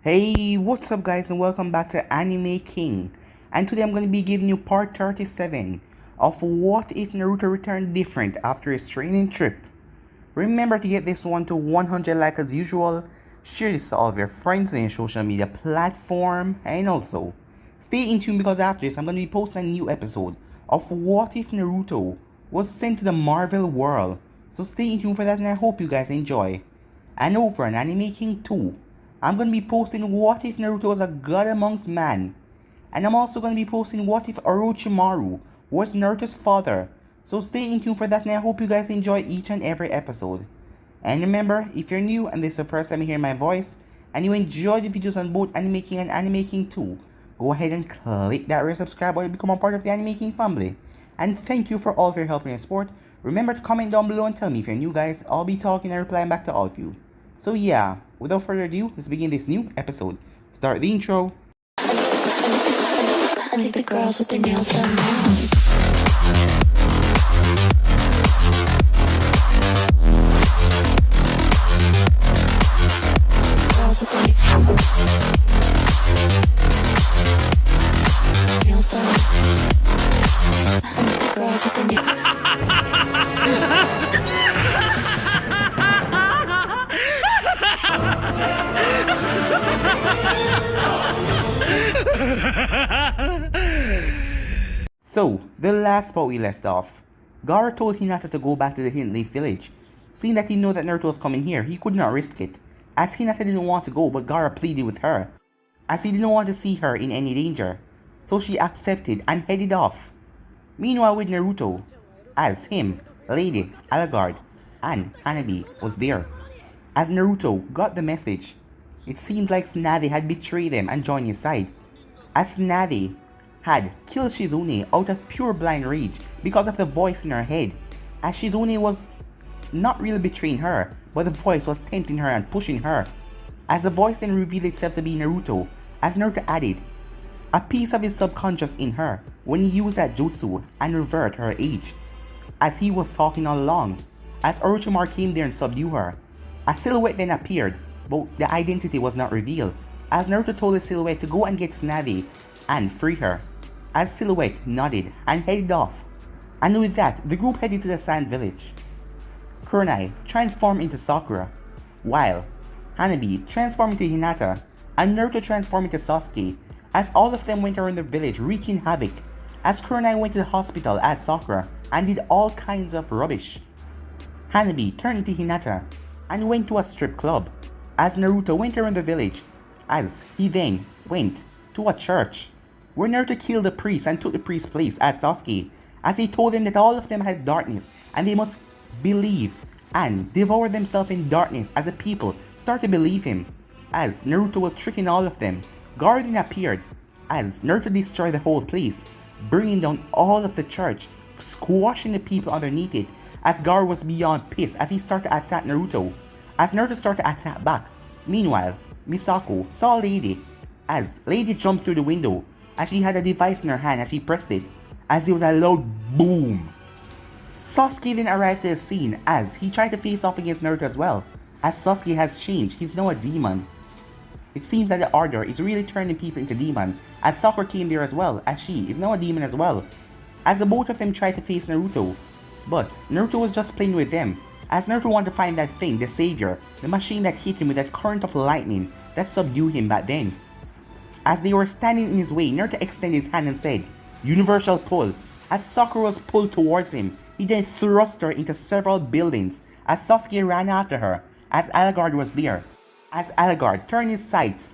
Hey, what's up guys and welcome back to Anime King. And today I'm going to be giving you part 37 of What If Naruto Returned Different After His Training Trip. Remember to get this one to 100 likes as usual, share this to all of your friends on your social media platform, and also stay in tune because after this I'm going to be posting a new episode of What If Naruto was sent to the Marvel world. So stay in tune for that and I hope you guys enjoy. And over on Anime King 2, I'm going to be posting What If Naruto was a god amongst man. And I'm also going to be posting What If Orochimaru was Naruto's father. So stay in tune for that and I hope you guys enjoy each and every episode. And remember, if you're new and this is the first time you hear my voice, and you enjoy the videos on both Anime King and Anime King 2, go ahead and click that red subscribe button to become a part of the Anime King family. And thank you for all of your help and your support. Remember to comment down below and tell me if you're new guys, I'll be talking and replying back to all of you. So yeah, without further ado, let's begin this new episode. Start the intro. I think the girls with their nails done now. Girls with their nails done. I think the girls with their So, the last part we left off, Gaara told Hinata to go back to the Hidden Leaf village. Seeing that he knew that Naruto was coming here, he could not risk it, as Hinata didn't want to go but Gaara pleaded with her, as he didn't want to see her in any danger. So she accepted and headed off. Meanwhile with Naruto, as him, Lady, Alagard, and Hanabi was there. As Naruto got the message, it seems like Tsunade had betrayed them and joined his side, as Tsunade had killed Shizune out of pure blind rage because of the voice in her head, as Shizune was not really betraying her, but the voice was tempting her and pushing her. As the voice then revealed itself to be Naruto, as Naruto added a piece of his subconscious in her when he used that jutsu and revert her age, as he was talking all along, as Orochimaru came there and subdued her. A silhouette then appeared, but the identity was not revealed, as Naruto told the silhouette to go and get Tsunade and free her, as Silhouette nodded and headed off. And with that, the group headed to the Sand Village. Kurenai transformed into Sakura, while Hanabi transformed into Hinata, and Naruto transformed into Sasuke, as all of them went around the village wreaking havoc, as Kurenai went to the hospital as Sakura and did all kinds of rubbish. Hanabi turned into Hinata and went to a strip club, as Naruto went around the village, as he then went to a church, where Naruto killed the priest and took the priest's place as Sasuke, as he told them that all of them had darkness and they must believe and devour themselves in darkness, as the people started to believe him. As Naruto was tricking all of them, Gaara then appeared, as Naruto destroyed the whole place, bringing down all of the church, squashing the people underneath it, as Gaara was beyond pissed as he started to attack Naruto, as Naruto started to attack back. Meanwhile, Misako saw Lady, as Lady jumped through the window, as she had a device in her hand as she pressed it, as there was a loud boom. Sasuke then arrived to the scene as he tried to face off against Naruto as well, as Sasuke has changed, he's now a demon. It seems that the Order is really turning people into demons, as Sakura came there as well, as she is now a demon as well, as the both of them tried to face Naruto, but Naruto was just playing with them, as Naruto wanted to find that thing, the savior, the machine that hit him with that current of lightning that subdued him back then. As they were standing in his way, Naruto extended his hand and said, "Universal pull." As Sakura was pulled towards him, he then thrust her into several buildings, as Sasuke ran after her, as Alagard was there, as Alagard turned his sights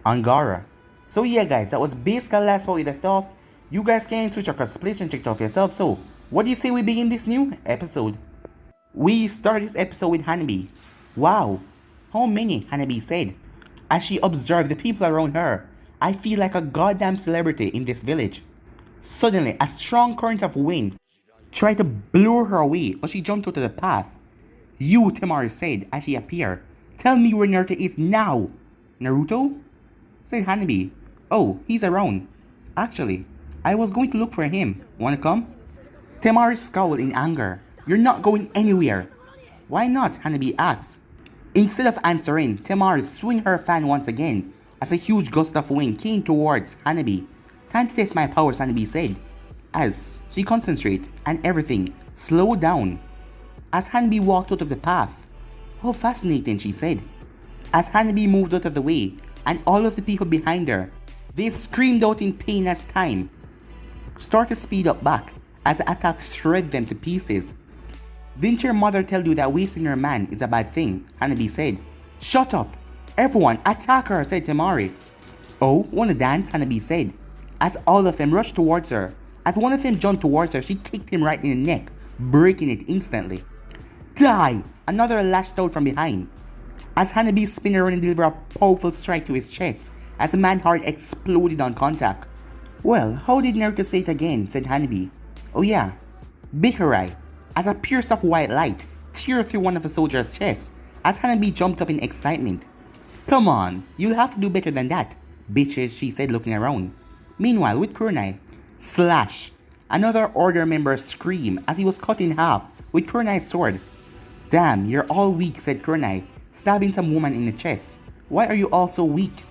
on Gaara. So yeah guys, that was basically the last part we left off. You guys can switch across the place and check it out for yourself. So, what do you say we begin this new episode? We start this episode with Hanabi. Wow, how many, Hanabi said, as she observed the people around her. I feel like a goddamn celebrity in this village. Suddenly, a strong current of wind tried to blow her away, but she jumped out of the path. "You," Temari said as she appeared. "Tell me where Naruto is now." "Naruto?" said Hanabi. "Oh, he's around. Actually, I was going to look for him. Wanna come?" Temari scowled in anger. "You're not going anywhere." "Why not?" Hanabi asked. Instead of answering, Temari swung her fan once again, as a huge gust of wind came towards Hanabi. Time to test my powers, Hanabi said, as she concentrated and everything slowed down. As Hanabi walked out of the path. How fascinating, she said. As Hanabi moved out of the way and all of the people behind her, they screamed out in pain as time started to speed up back as the attack shredded them to pieces. Didn't your mother tell you that wasting your man is a bad thing? Hanabi said. Shut up! Everyone, attack her, said Temari. Oh, wanna dance? Hanabi said, as all of them rushed towards her. As one of them jumped towards her, she kicked him right in the neck, breaking it instantly. Die! Another lashed out from behind. As Hanabi spun around and delivered a powerful strike to his chest, as the man's heart exploded on contact. Well, how did Naruto say it again? Said Hanabi. Oh yeah, Bikurai, as a pierce of white light teared through one of the soldier's chests, as Hanabi jumped up in excitement. Come on, you'll have to do better than that, bitches, she said looking around. Meanwhile, with Kurenai, slash! Another order member screamed as he was cut in half with Kurenai's sword. Damn, you're all weak, said Kurenai, stabbing some woman in the chest. Why are you all so weak?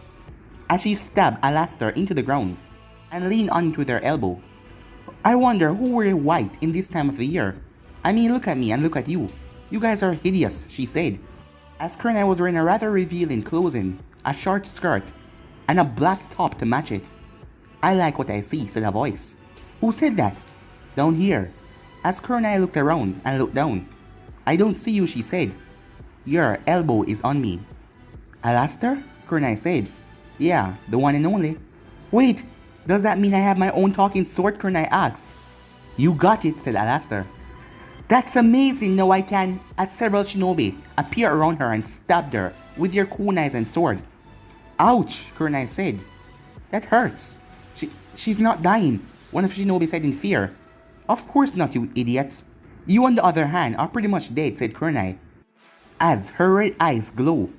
As she stabbed Alastor into the ground and leaned onto with her elbow. I wonder who wear white in this time of the year. I mean, look at me and look at you. You guys are hideous, she said, as Kurenai was wearing a rather revealing clothing, a short skirt, and a black top to match it. I like what I see, said a voice. Who said that? Down here. As Kurenai looked around and looked down. I don't see you, she said. Your elbow is on me. Alastor? Kurenai said. Yeah, the one and only. Wait, does that mean I have my own talking sword? Kurenai asked. You got it, said Alastor. That's amazing, now I can, as several shinobi appear around her and stabbed her with their kunais and sword. Ouch, Kurenai said. That hurts. She's not dying, one of the shinobi said in fear. Of course not, you idiot. You on the other hand are pretty much dead, said Kurenai, as her red eyes glow,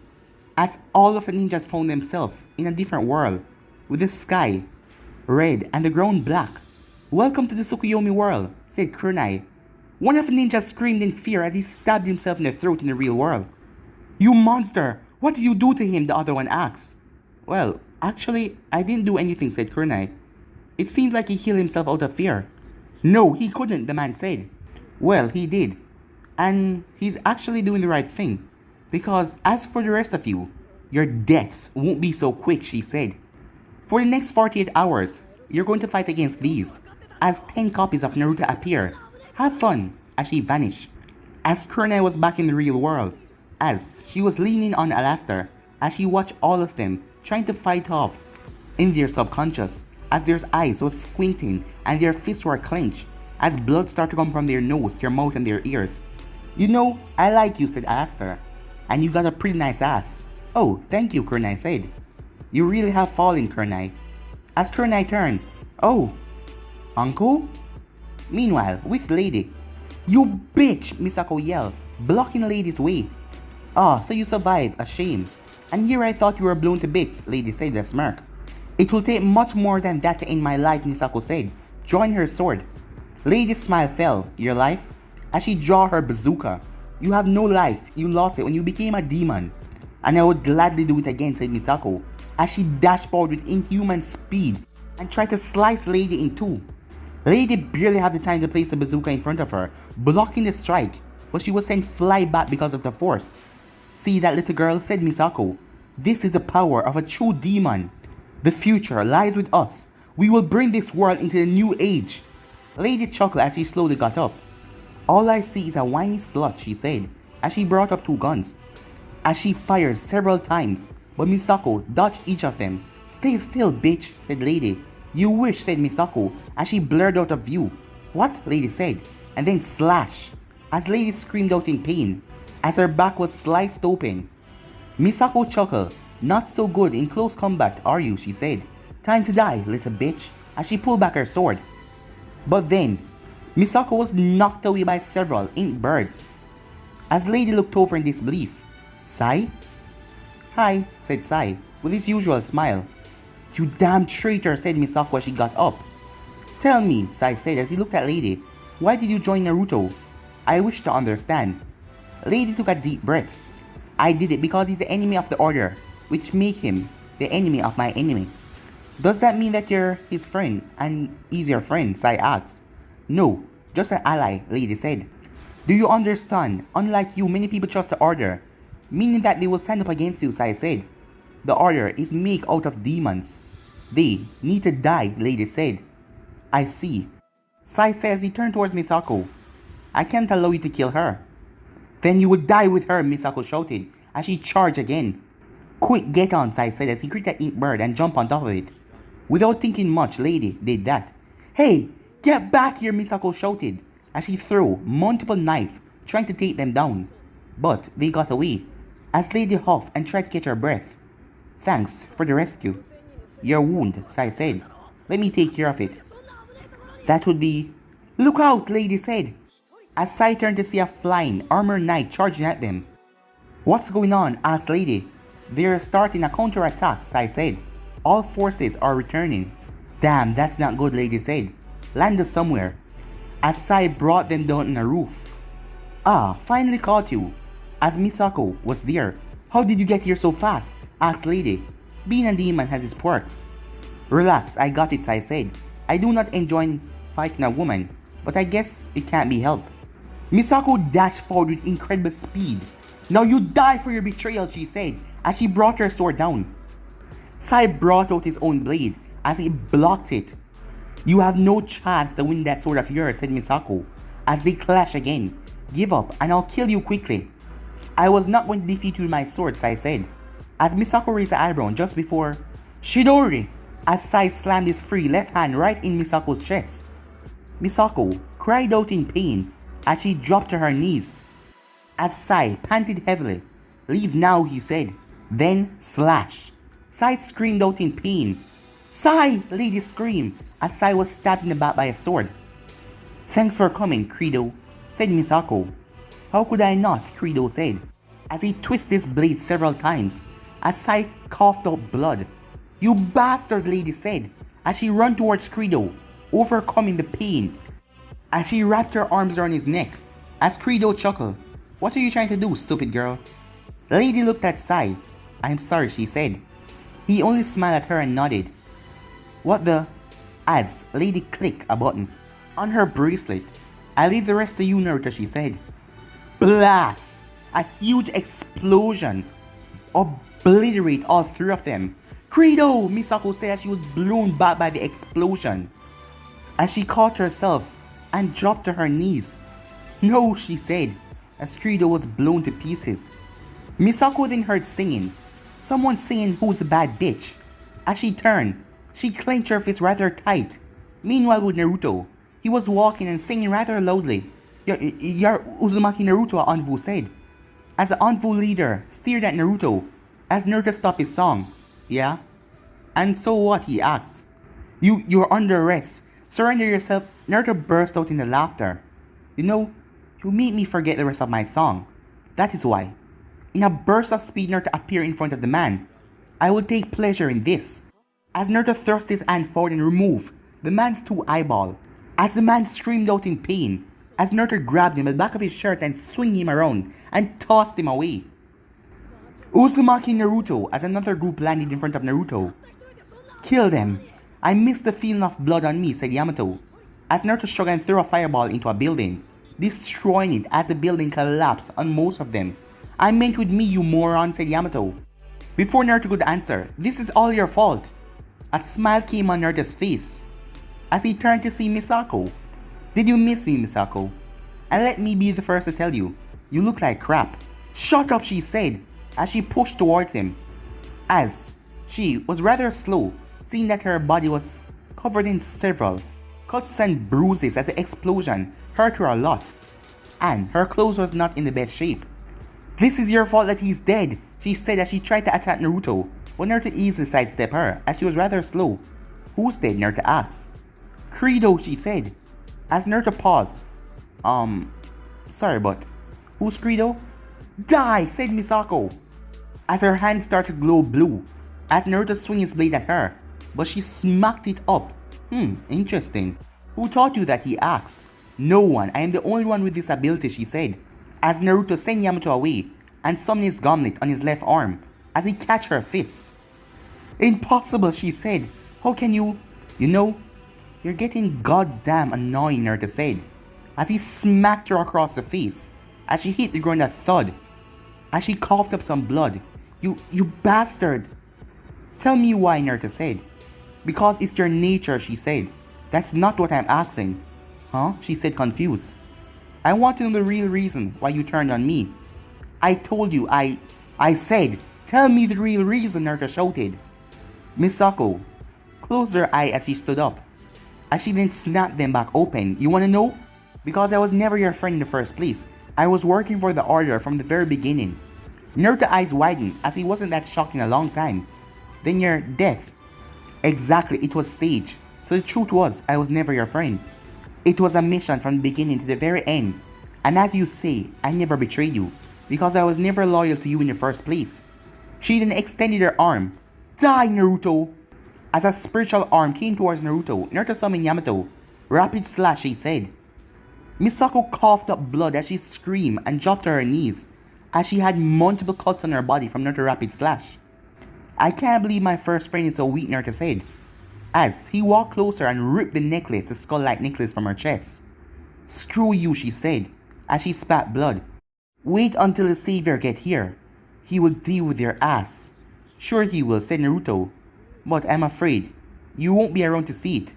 as all of the ninjas found themselves in a different world, with the sky red and the ground black. Welcome to the Tsukuyomi world, said Kurenai. One of the ninjas screamed in fear as he stabbed himself in the throat in the real world. You monster! What did you do to him? The other one asked. Well, actually, I didn't do anything, said Kurenai. It seemed like he healed himself out of fear. No, he couldn't, the man said. Well, he did. And he's actually doing the right thing. Because as for the rest of you, your deaths won't be so quick, she said. For the next 48 hours, you're going to fight against these, as 10 copies of Naruto appear. Have fun, as she vanished. As Kurenai was back in the real world, as she was leaning on Alastor, as she watched all of them trying to fight off in their subconscious, as their eyes were squinting and their fists were clenched, as blood started to come from their nose, their mouth and their ears. You know, I like you, said Alastor, and you got a pretty nice ass. Oh, thank you, Kurenai said. You really have fallen, Kurenai. As Kurenai turned, oh, Anko? Meanwhile, with Lady. You bitch, Misako yelled, blocking Lady's way. Ah, so you survived, a shame. And here I thought you were blown to bits, Lady said with a smirk. It will take much more than that to end my life, Misako said, drawing her sword. Lady's smile fell. Your life? As she drew her bazooka. You have no life, you lost it when you became a demon. And I would gladly do it again, said Misako, as she dashed forward with inhuman speed and tried to slice Lady in two. Lady barely had the time to place the bazooka in front of her, blocking the strike, but she was sent fly back because of the force. See that little girl, said Misako. This is the power of a true demon. The future lies with us. We will bring this world into the new age. Lady chuckled as she slowly got up. All I see is a whiny slut, she said, as she brought up two guns. As she fired several times, but Misako dodged each of them. Stay still, bitch, said Lady. You wish, said Misako, as she blurred out of view. What? Lady said, and then slash, as Lady screamed out in pain, as her back was sliced open. Misako chuckled. Not so good in close combat, are you, she said. Time to die, little bitch, as she pulled back her sword. But then, Misako was knocked away by several ink birds. As Lady looked over in disbelief. Sai? Hi, said Sai, with his usual smile. You damn traitor, said Misako as she got up. Tell me, Sai said as he looked at Lady, why did you join Naruto? I wish to understand. Lady took a deep breath. I did it because he's the enemy of the order, which make him the enemy of my enemy. Does that mean that you're his friend and he's your friend? Sai asked. No, just an ally, Lady said. Do you understand? Unlike you, many people trust the order, meaning that they will stand up against you, Sai said. The order is made out of demons. They need to die, Lady said. I see. Sai says he turned towards Misako. I can't allow you to kill her. Then you will die with her, Misako shouted as she charged again. Quick, get on, Sai said as he created an ink bird and jumped on top of it. Without thinking much, Lady did that. Hey, get back here, Misako shouted as she threw multiple knives trying to take them down. But they got away as Lady huffed and tried to catch her breath. Thanks for the rescue. Your wound, Sai said. Let me take care of it. That would be... Look out, Lady said, as Sai turned to see a flying armored knight charging at them. What's going on? Asked Lady. They're starting a counterattack, Sai said. All forces are returning. Damn, that's not good, Lady said. Land us somewhere. As Sai brought them down on a roof. Ah, finally caught you. As Misako was there. How did you get here so fast? Asked Lady. Being a demon has its quirks. Relax, I got it, Sai said. I do not enjoy fighting a woman, but I guess it can't be helped. Misako dashed forward with incredible speed. Now you die for your betrayal, she said, as she brought her sword down. Sai brought out his own blade as he blocked it. You have no chance to win that sword of yours, said Misako, as they clash again. Give up and I'll kill you quickly. I was not going to defeat you with my sword, Sai said, as Misako raised her eyebrow just before Shidori, as Sai slammed his free left hand right in Misako's chest. Misako cried out in pain as she dropped to her knees. As Sai panted heavily. Leave now, he said. Then slash. Sai screamed out in pain. Sai! Lady screamed as Sai was stabbed in the back by a sword. Thanks for coming, Credo, said Misako. How could I not? Credo said, as he twisted his blade several times, as Sai coughed out blood. You bastard, Lady said, as she ran towards Credo, overcoming the pain, as she wrapped her arms around his neck, as Credo chuckled. What are you trying to do, stupid girl? Lady looked at Sai. I'm sorry, she said. He only smiled at her and nodded. What the? As Lady clicked a button on her bracelet. I leave the rest to you, Naruto, she said. Blast! A huge explosion obliterated all three of them. Credo! Misako said as she was blown back by the explosion, as she caught herself and dropped to her knees. No, she said, as Credo was blown to pieces. Misako then heard singing. Someone saying who's the bad bitch. As she turned, she clenched her fist rather tight. Meanwhile with Naruto, he was walking and singing rather loudly. You're Uzumaki Naruto, Anvu said, as the Anvu leader stared at Naruto, as Naruto stopped his song. Yeah? And so what, he asked. You're under arrest. Surrender yourself. Naruto burst out into laughter. You know, you made me forget the rest of my song. That is why. In a burst of speed, Naruto appeared in front of the man. I will take pleasure in this. As Naruto thrust his hand forward and removed the man's two eyeballs, as the man screamed out in pain, as Naruto grabbed him at the back of his shirt and swung him around and tossed him away. Uzumaki Naruto, as another group landed in front of Naruto. Kill them. I miss the feeling of blood on me, said Yamato, as Naruto struggled and threw a fireball into a building, destroying it as the building collapsed on most of them. I meant with me, you moron, said Yamato. Before Naruto could answer, this is all your fault. A smile came on Naruto's face as he turned to see Misako. Did you miss me, Misako? And let me be the first to tell you, you look like crap. Shut up, she said, as she pushed towards him. As she was rather slow, seeing that her body was covered in several cuts and bruises as the explosion hurt her a lot, and her clothes was not in the best shape. This is your fault that he's dead, she said as she tried to attack Naruto, but Naruto easily sidestepped her as she was rather slow. Who's dead? Naruto asked. Credo, she said, as Naruto paused. Sorry, but who's Credo? Die, said Misako, as her hand started to glow blue, as Naruto swung his blade at her, but she smacked it up. Interesting. Who taught you that? He asked. No one, I am the only one with this ability, she said, as Naruto sent Yamato away and summoned his gauntlet on his left arm as he catch her fist. Impossible, she said. How can you? You know, you're getting goddamn annoying, Naruto said, as he smacked her across the face, as she hit the ground a thud, as she coughed up some blood. You bastard! Tell me why, Naruto said. Because it's your nature, she said. That's not what I'm asking. Huh? She said, confused. I want to know the real reason why you turned on me. I told you, I said, tell me the real reason, Naruto shouted. Misako closed her eye as she stood up, as she then snapped them back open. You wanna know? Because I was never your friend in the first place. I was working for the Order from the very beginning. Naruto's eyes widened as he wasn't that shocked in a long time. Then your death. Exactly, it was staged. So the truth was, I was never your friend. It was a mission from the beginning to the very end. And as you say, I never betrayed you, because I was never loyal to you in the first place. She then extended her arm. Die, Naruto! As a spiritual arm came towards Naruto, Naruto summoned Yamato. Rapid slash, she said. Misako coughed up blood as she screamed and dropped to her knees, as she had multiple cuts on her body from Naruto rapid slash. I can't believe my first friend is so weak, Naruto said, as he walked closer and ripped the necklace, the skull-like necklace, from her chest. Screw you, she said, as she spat blood. Wait until the savior get here. He will deal with your ass. Sure he will, said Naruto. But I'm afraid you won't be around to see it.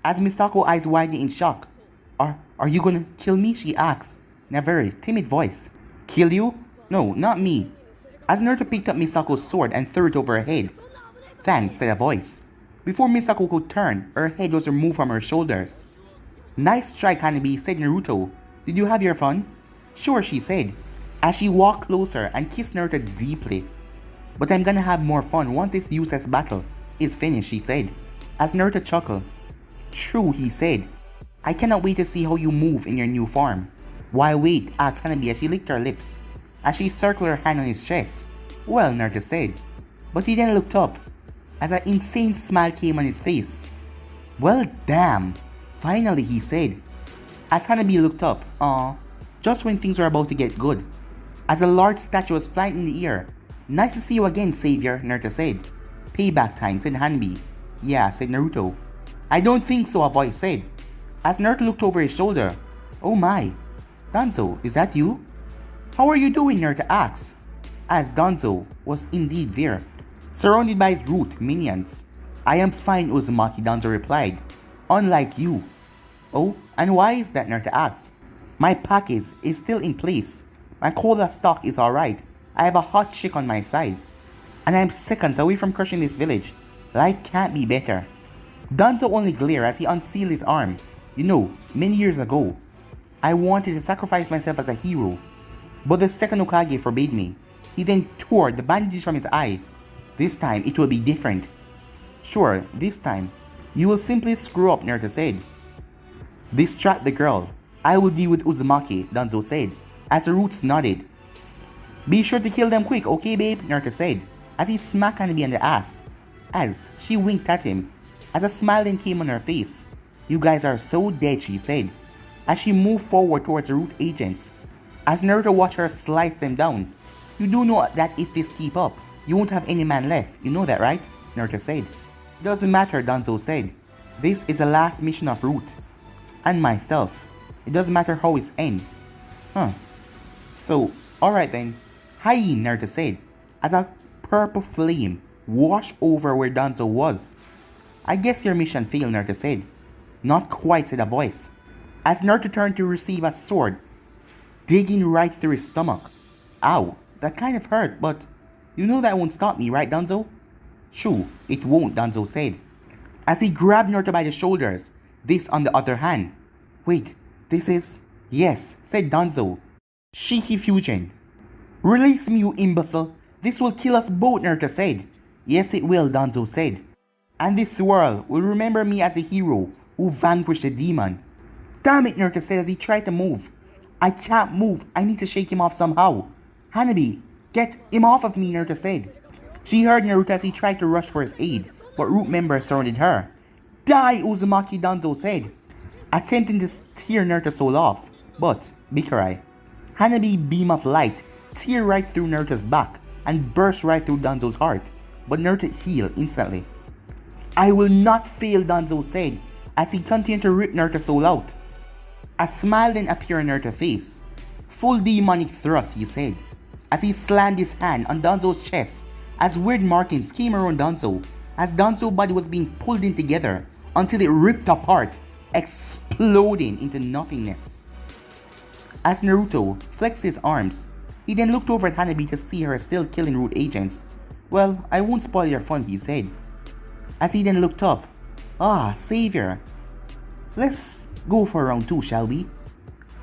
As Misako's eyes widened in shock. Are you gonna kill me? She asked, in a very timid voice. Kill you? No, not me. As Naruto picked up Misako's sword and threw it over her head. Thanks, said a voice. Before Misako could turn, her head was removed from her shoulders. Nice strike, Hanabi, said Naruto. Did you have your fun? Sure, she said, as she walked closer and kissed Naruto deeply. But I'm gonna have more fun once this useless battle is finished, she said, as Naruto chuckled. True, he said. I cannot wait to see how you move in your new form. Why wait? Asked Hanabi as she licked her lips, as she circled her hand on his chest. Well, Naruto said. But he then looked up, as an insane smile came on his face. Well, damn. Finally, he said, as Hanabi looked up. Aw, just when things were about to get good. As a large statue was flying in the air. Nice to see you again, savior, Naruto said. Payback time, said Hanabi. Yeah, said Naruto. I don't think so, a voice said, as Naruto looked over his shoulder. Oh my. Danzo, is that you? How are you doing, Naruto asked, as Danzo was indeed there, surrounded by his root minions. I am fine, Uzumaki, Danzo replied. Unlike you. Oh, and why is that, Naruto asked. My package is still in place. My cola stock is alright. I have a hot chick on my side. And I am seconds away from crushing this village. Life can't be better. Danzo only glared as he unsealed his arm. You know, many years ago, I wanted to sacrifice myself as a hero. But the second Hokage forbade me. He then tore the bandages from his eye. This time, it will be different. Sure, this time, you will simply screw up, Naruto said. Distract the girl. I will deal with Uzumaki, Danzo said, as the roots nodded. Be sure to kill them quick, okay babe, Naruto said, as he smacked Hanabi on the ass, as she winked at him, as a smile then came on her face. You guys are so dead, she said, as she moved forward towards the root agents. As Naruto watched her slice them down. You do know that if this keep up, you won't have any man left, you know that, right? Naruto said. Doesn't matter, Danzo said. This is the last mission of Root. And myself. It doesn't matter how it's end. Huh. So, alright then. Hi, Naruto said, as a purple flame washed over where Danzo was. I guess your mission failed, Naruto said. Not quite, said a voice, as Naruto turned to receive a sword, digging right through his stomach. Ow, that kind of hurt, but you know that won't stop me, right, Danzo? True, it won't, Danzo said, as he grabbed Naruto by the shoulders, this on the other hand. Wait, this is... Yes, said Danzo. Shiki Fusion. Release me, you imbecile. This will kill us both, Naruto said. Yes, it will, Danzo said. And this world will remember me as a hero who vanquished the demon. Damn it, Naruto said as he tried to move. I can't move. I need to shake him off somehow. Hanabi, get him off of me, Naruto said. She heard Naruto as he tried to rush for his aid, but root members surrounded her. Die, Uzumaki, Danzo said, attempting to tear Naruto's soul off. But, Bikurai. Hanabi beam of light tear right through Naruto's back and burst right through Danzo's heart. but Naruto healed instantly. I will not fail, Danzo said, as he continued to rip Naruto's soul out. A smile then appeared on Naruto's face. Full demonic thrust, he said, as he slammed his hand on Danzo's chest as weird markings came around Danzo, as Danzo's body was being pulled in together until it ripped apart, exploding into nothingness. As Naruto flexed his arms, he then looked over at Hanabi to see her still killing root agents. Well, I won't spoil your fun, he said. As he then looked up, ah, savior. Let's go for round 2, shall we?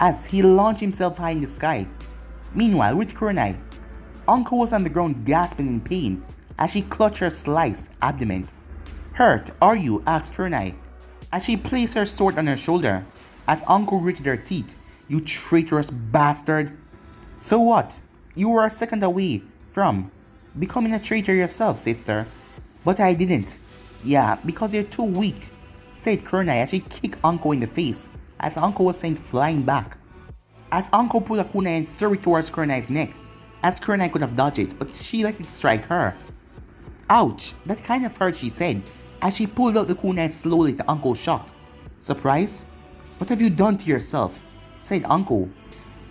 As he launched himself high in the sky. Meanwhile, with Kurenai, Anko was on the ground gasping in pain as she clutched her sliced abdomen. Hurt, are you? Asked Kurenai, as she placed her sword on her shoulder, as Anko gritted her teeth. You traitorous bastard. So what? You were a second away from becoming a traitor yourself, sister. But I didn't. Yeah, because you're too weak, said Kurenai as she kicked Anko in the face as Anko was sent flying back. As Anko pulled a kunai and threw it towards Kurenai's neck, as Kurenai could have dodged it, but she let it strike her. Ouch, that kind of hurt, she said, as she pulled out the kunai slowly to Anko's shock. Surprise? What have you done to yourself? Said Anko.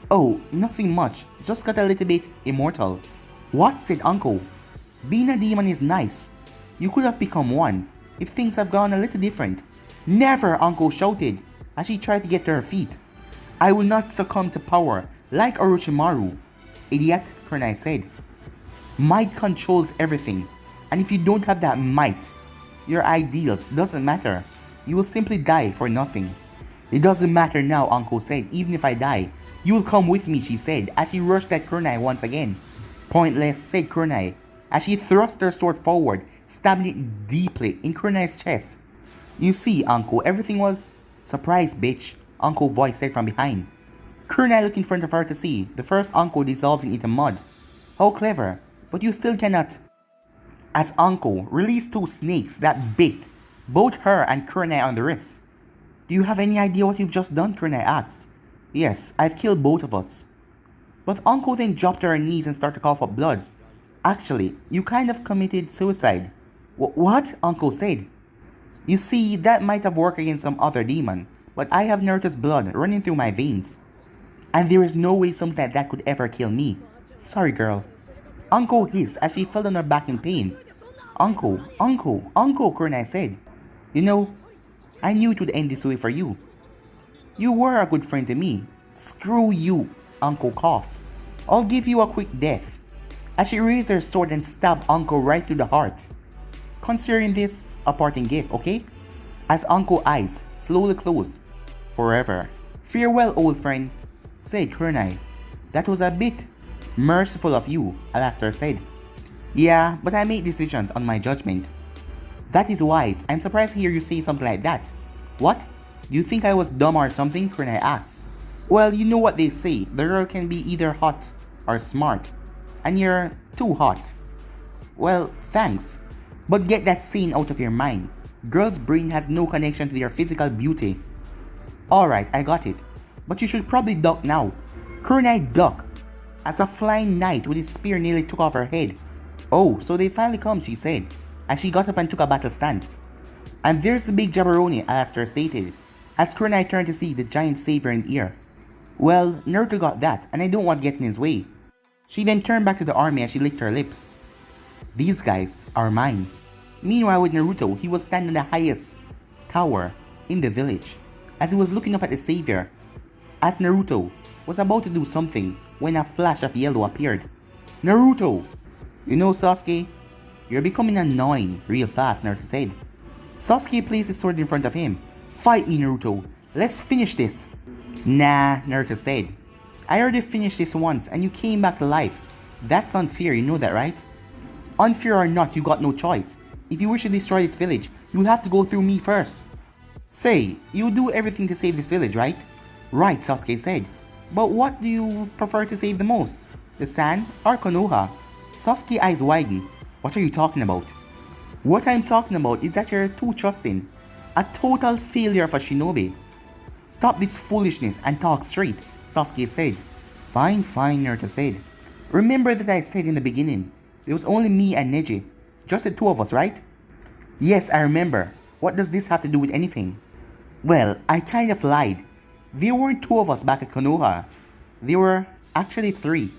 Oh, nothing much, just got a little bit immortal. What? Said Anko. Being a demon is nice. You could have become one, if things have gone a little different. Never, Anko shouted, as she tried to get to her feet. I will not succumb to power like Orochimaru. Idiot, Kurenai said. Might controls everything, and if you don't have that might, your ideals doesn't matter. You will simply die for nothing. It doesn't matter now, Anko said. Even if I die, you will come with me, she said, as she rushed at Kurenai once again. Pointless, said Kurenai, as she thrust her sword forward, stabbing it deeply in Kurenai's chest. You see, Anko, everything was... Surprise, bitch, Anko's voice said from behind. Kurenai looked in front of her to see the first Anko dissolving into mud. How clever, but you still cannot... As Anko released 2 snakes that bit both her and Kurenai on the wrist. Do you have any idea what you've just done? Kurenai asked. Yes, I've killed both of us. But Anko then dropped to her knees and started to cough up blood. Actually, you kind of committed suicide. What? Anko said. You see, that might have worked against some other demon, but I have Naruto's blood running through my veins. And there is no way something like that could ever kill me. Sorry, girl. Anko hissed as she fell on her back in pain. Anko, Kurenai said. You know, I knew it would end this way for you. You were a good friend to me. Screw you, Anko coughed. I'll give you a quick death. As she raised her sword and stabbed Anko right through the heart. Considering this a parting gift, okay? As Anko's eyes slowly closed. Forever. Farewell, old friend, said Kurenai. That was a bit merciful of you, Alastor said. Yeah, but I make decisions on my judgment. That is wise. I'm surprised to hear you say something like that. What? Do you think I was dumb or something? Kurenai asked. Well, you know what they say. The girl can be either hot or smart. And you're too hot. Well, thanks. But get that saying out of your mind. Girl's brain has no connection to their physical beauty. Alright, I got it. But you should probably duck now. Kurenai ducked as a flying knight with his spear nearly took off her head. Oh, so they finally come, she said, as she got up and took a battle stance. And there's the big jabberoni, Alastor stated, as Kurenai turned to see the giant savior in the ear. Well, Naruto got that, and I don't want to get in his way. She then turned back to the army as she licked her lips. These guys are mine. Meanwhile with Naruto, he was standing on the highest tower in the village, as he was looking up at the savior. As Naruto was about to do something, when a flash of yellow appeared. Naruto! You know, Sasuke, you're becoming annoying real fast, Naruto said. Sasuke placed his sword in front of him. Fight me, Naruto. Let's finish this. Nah, Naruto said. I already finished this once and you came back to life. That's unfair, you know that, right? Unfair or not, you got no choice. If you wish to destroy this village, you'll have to go through me first. Say, you do everything to save this village, right? Right, Sasuke said. But what do you prefer to save the most? The sand or Konoha? Sasuke's eyes widened. What are you talking about? What I'm talking about is that you're too trusting. A total failure of a shinobi. Stop this foolishness and talk straight, Sasuke said. Fine, Naruto said. Remember that I said in the beginning, there was only me and Neji. Just the two of us, right? Yes, I remember. What does this have to do with anything? Well, I kind of lied. There weren't two of us back at Konoha. There were actually three.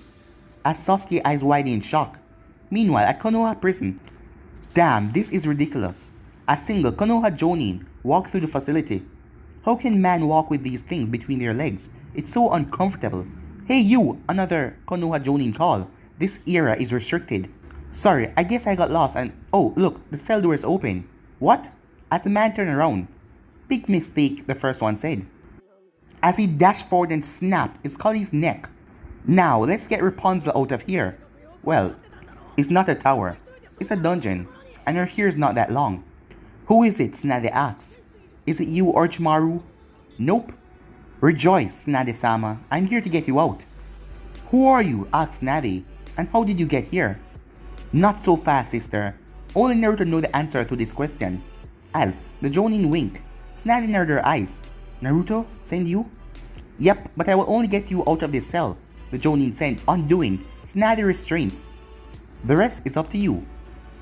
As Sasuke eyes wide in shock. Meanwhile, at Konoha prison. Damn, this is ridiculous. A single Konoha Jonin walked through the facility. How can man walk with these things between their legs? It's so uncomfortable. Hey you, another Konoha Jonin call. This era is restricted. Sorry, I guess I got lost and... Oh, look, the cell door is open. What? As the man turned around. Big mistake, the first one said. As he dashed forward and snapped his colleague's neck. Now, let's get Rapunzel out of here. Well, it's not a tower. It's a dungeon. And her hair is not that long. Who is it? Tsunade asks. Is it you, Orochimaru? Nope. Rejoice, Tsunade-sama. I'm here to get you out. Who are you? Asks Tsunade. And how did you get here? Not so fast, sister. Only Naruto knows the answer to this question. As the Jonin wink, Tsunade narrowed her eyes. Naruto, send you? Yep, but I will only get you out of this cell. The Jonin said, undoing Tsunade restraints. The rest is up to you.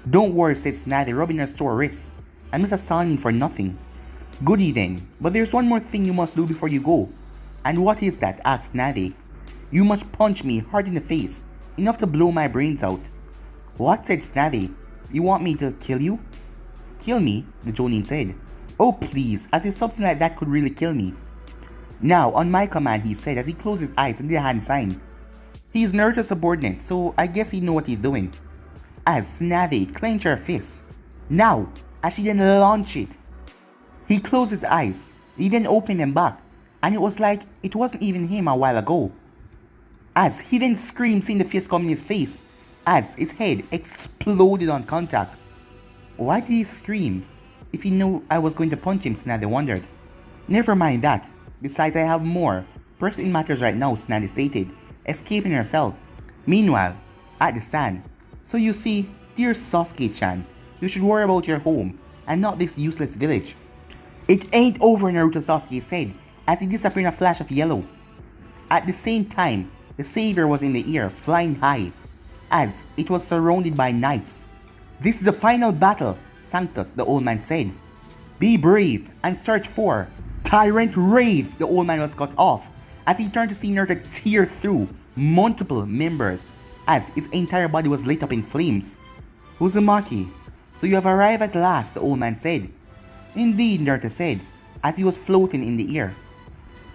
Don't worry, said Tsunade, rubbing her sore wrists. I'm not assigning for nothing. Goody then, but there's one more thing you must do before you go. And what is that? Asked Tsunade. You must punch me hard in the face, enough to blow my brains out. What? Said Tsunade. You want me to kill you? Kill me? The Jonin said. Oh please, as if something like that could really kill me. Now, on my command, he said as he closed his eyes and did a hand sign. He's Naruto's subordinate, so I guess he knows what he's doing. As Tsunade clenched her fist. Now, as she then launched it. He closed his eyes. He then opened them back, and it was like it wasn't even him a while ago. As he then screamed, seeing the fist come in his face, as his head exploded on contact. Why did he scream? If he knew I was going to punch him, Tsunade wondered. Never mind that. Besides, I have more pressing matters right now, Tsunade stated, escaping herself. Meanwhile, at the sand. So you see, dear Sasuke-chan, you should worry about your home and not this useless village. It ain't over, Naruto, Sasuke said as he disappeared in a flash of yellow. At the same time, the savior was in the air, flying high, as it was surrounded by knights. This is the final battle, Sanctus, the old man said. Be brave and search for Tyrant Rave. The old man was cut off as he turned to see Naruto tear through multiple members as his entire body was lit up in flames. Uzumaki, so you have arrived at last, the old man said. Indeed, Naruto said as he was floating in the air.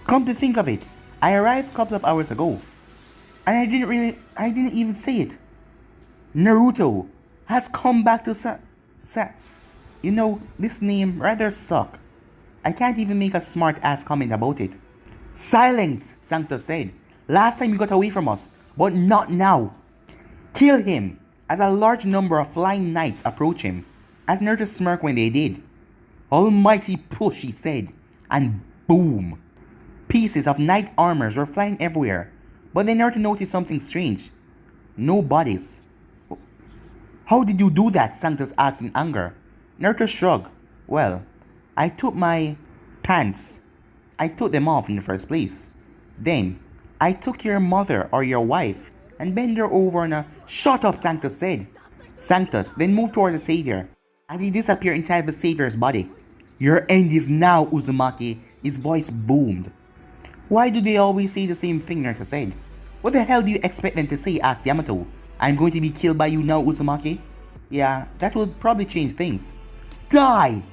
Come to think of it, I arrived a couple of hours ago. And I didn't even say it. Naruto has come back to You know, this name rather suck. I can't even make a smart ass comment about it. Silence, Sanctus said. Last time you got away from us, but not now. Kill him, as a large number of flying knights approach him, as Naruto smirked when they did. Almighty push, he said, and boom. Pieces of knight armors were flying everywhere, but then Naruto noticed something strange. No bodies. How did you do that? Sanctus asked in anger. Naruto shrugged. Well, I took my pants. I took them off in the first place. Then, I took your mother or your wife and bent her over on a... Shut up, Sanctus said. Sanctus then moved towards the savior as he disappeared inside the savior's body. Your end is now, Uzumaki. His voice boomed. Why do they always say the same thing? Naruto said. What the hell do you expect them to say? Asked Yamato. I'm going to be killed by you now, Uzumaki? Yeah, that would probably change things. Die!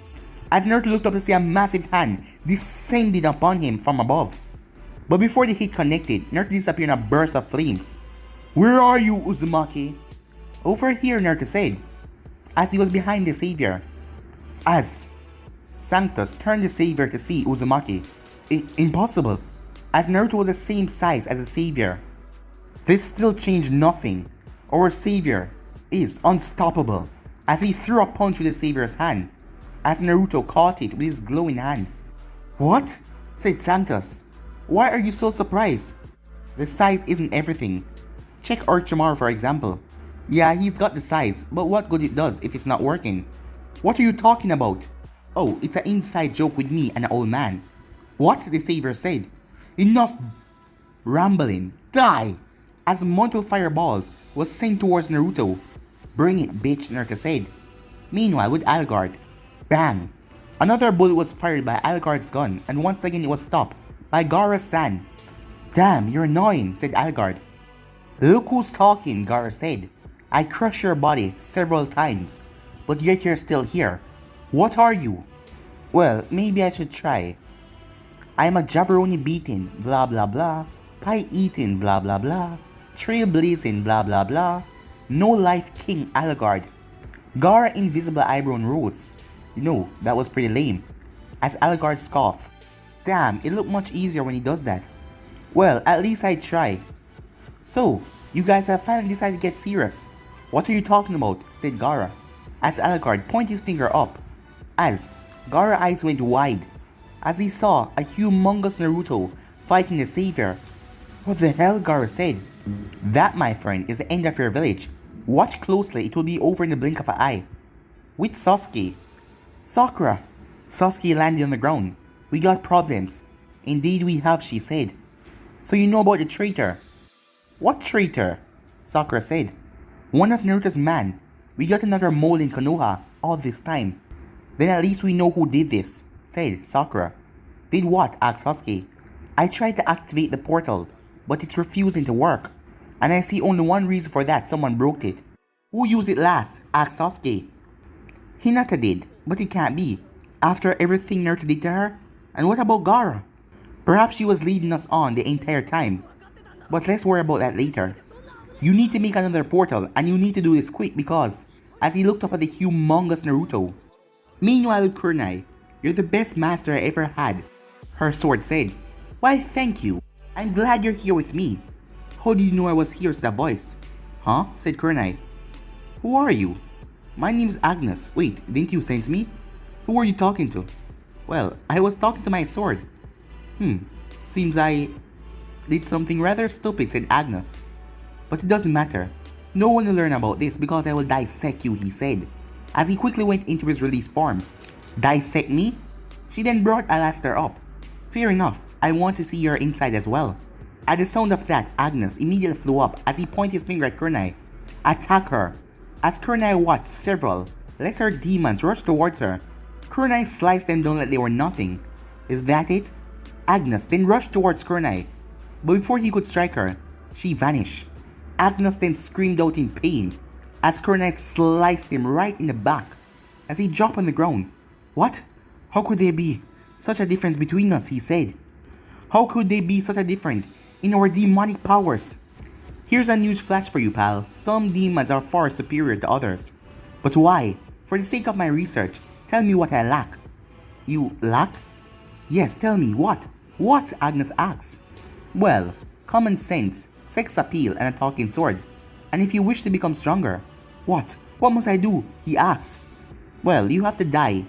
As Naruto looked up to see a massive hand descending upon him from above. But before the hit connected, Naruto disappeared in a burst of flames. Where are you, Uzumaki? Over here, Naruto said, as he was behind the savior. As Sanctus turned the savior to see Uzumaki. Impossible, as Naruto was the same size as the savior. This still changed nothing. Our savior is unstoppable, as he threw a punch with the savior's hand, as Naruto caught it with his glowing hand. What? Said Sanctus. Why are you so surprised? The size isn't everything. Check Orochimaru for example. Yeah, he's got the size, but what good it does if it's not working? What are you talking about? Oh, it's an inside joke with me and an old man. What? The savior said. Enough rambling. Die! As multiple fireballs was sent towards Naruto. Bring it, bitch, Naruto said. Meanwhile, with Algard, bang! Another bullet was fired by Algard's gun, and once again it was stopped by Gaara-san. Damn, you're annoying, said Algard. Look who's talking, Gaara said. I crushed your body several times, but yet you're still here. What are you? Well, maybe I should try. I am a jabroni beating, blah blah blah, pie eating, blah blah blah, trail blazing, blah blah blah, no life king Algard. Gaara invisible eyebrow rose. You know, that was pretty lame. As Algard scoffed. Damn, it looked much easier when he does that. Well, at least I try. So, you guys have finally decided to get serious. What are you talking about? Said Gaara. As Algard pointed his finger up. As Gaara's eyes went wide. As he saw a humongous Naruto fighting the savior. What the hell, Gaara said. That, my friend, is the end of your village. Watch closely, it will be over in the blink of an eye. With Sasuke. Sakura. Sasuke landed on the ground. We got problems. Indeed we have, she said. So you know about the traitor? What traitor? Sakura said. One of Naruto's men. We got another mole in Konoha all this time. Then at least we know who did this, said Sakura. Did what? Asked Sasuke. I tried to activate the portal, but it's refusing to work. And I see only one reason for that, someone broke it. Who used it last? Asked Sasuke. Hinata did, but it can't be. After everything Naruto did to her? And what about Gaara? Perhaps she was leading us on the entire time. But let's worry about that later. You need to make another portal, and you need to do this quick because, as he looked up at the humongous Naruto. Meanwhile with Kurenai, you're the best master I ever had. Her sword said. Why thank you. I'm glad you're here with me. How did you know I was here? Said a voice. Huh? Said Kurenai. Who are you? My name's Agnes. Wait, didn't you sense me? Who were you talking to? Well, I was talking to my sword. Seems I did something rather stupid, said Agnes. But it doesn't matter. No one will learn about this because I will dissect you, he said, as he quickly went into his release form. Dissect me? She then brought Alastair up. Fair enough, I want to see your inside as well. At the sound of that, Agnes immediately flew up as he pointed his finger at Kurenai. Attack her. As Kurenai watched several lesser demons rush towards her, Kurenai sliced them down like they were nothing. Is that it? Agnes then rushed towards Kurenai, but before he could strike her, she vanished. Agnes then screamed out in pain as Kurenai sliced him right in the back as he dropped on the ground. What? How could there be such a difference between us, he said. How could they be such a difference in our demonic powers? Here's a news flash for you, pal. Some demons are far superior to others. But why? For the sake of my research, tell me what I lack. You lack? Yes, tell me, what? What? Agnes asks. Well, common sense, sex appeal, and a talking sword. And if you wish to become stronger, what? What must I do? He asks. Well, you have to die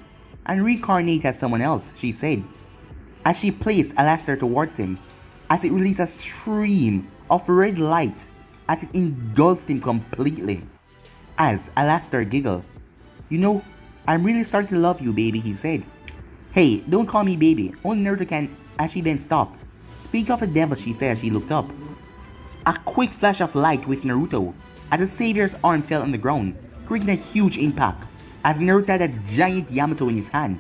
and reincarnate as someone else, she said, as she placed Alastair towards him, as it released a stream of red light as it engulfed him completely. As Alastair giggled. You know, I'm really starting to love you, baby, he said. Hey, don't call me baby, only Naruto can, as she then stopped. Speak of the devil, she said as she looked up. A quick flash of light with Naruto, as the savior's arm fell on the ground, creating a huge impact, as Naruto had a giant Yamato in his hand.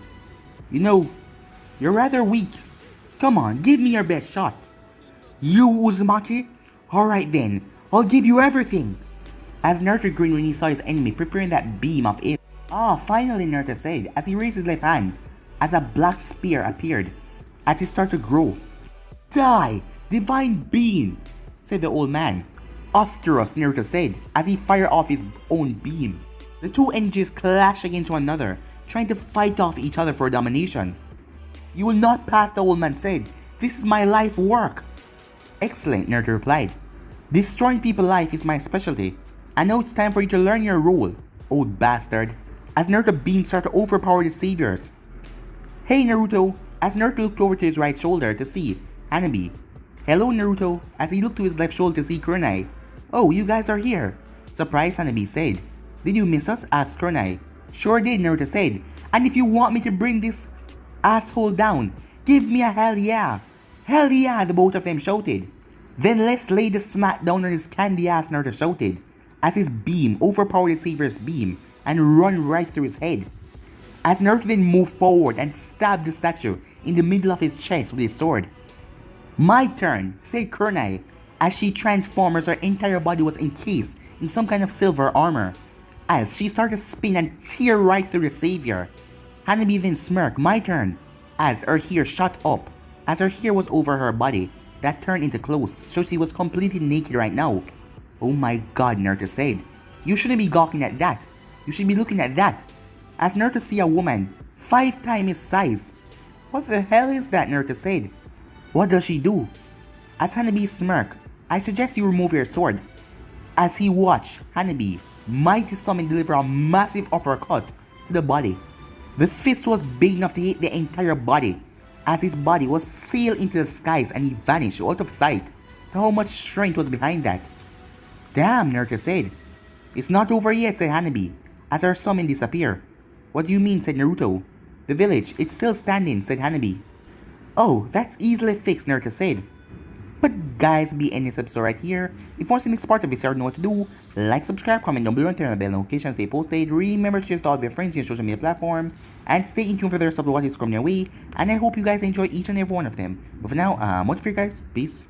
You know, you're rather weak. Come on, give me your best shot. You, Uzumaki? Alright then, I'll give you everything. As Naruto grinned when he saw his enemy preparing that beam of it. Ah, finally, Naruto said, as he raised his left hand, as a black spear appeared, as it started to grow. Die, divine being, said the old man. Oscuros, Naruto said, as he fired off his own beam. The two energies clashed against one another, trying to fight off each other for domination. You will not pass, the old man said. This is my life work. Excellent, Naruto replied. Destroying people's life is my specialty. And now it's time for you to learn your role, old bastard. As Naruto beam started to overpower the saviors. Hey Naruto, as Naruto looked over to his right shoulder to see Hanabi. Hello Naruto, as he looked to his left shoulder to see Kurenai. Oh, you guys are here. Surprised, Hanabi said. Did you miss us? Asked Kurenai. Sure did, Naruto said. And if you want me to bring this asshole down, give me a hell yeah. Hell yeah, the both of them shouted. Then let's lay the smack down on his candy ass, Naruto shouted, as his beam overpowered the Savior's beam and run right through his head. As Naruto then moved forward and stabbed the statue in the middle of his chest with his sword. "My turn," said Kurenai, as she transformed as her entire body was encased in some kind of silver armor, as she started to spin and tear right through the Savior. Hanabi then smirked, "My turn," as her hair shot up, as her hair was over her body that turned into clothes, so she was completely naked right now. "Oh my god," Naruto said. "You shouldn't be gawking at that. You should be looking at that." As Naruto see a woman 5 times his size. "What the hell is that?" Naruto said. "What does she do?" As Hanabi smirked, "I suggest you remove your sword." As he watched Hanabi mighty summon deliver a massive uppercut to the body. The fist was big enough to hit the entire body, as his body was sailed into the skies and he vanished out of sight. To how much strength was behind that? "Damn," Naruto said. "It's not over yet," said Hanabi, as her summon disappeared. "What do you mean?" said Naruto. "The village, it's still standing," said Hanabi. "Oh, that's easily fixed," Naruto said. But guys, be ending this episode right here. If you want to see the next part of this, you already know what to do. Like, subscribe, comment down below, and turn on the bell notifications to stay posted. Remember to share to all of your friends in your social media platform. And stay in tune for the rest of what is coming your way. And I hope you guys enjoy each and every one of them. But for now, much for you guys. Peace.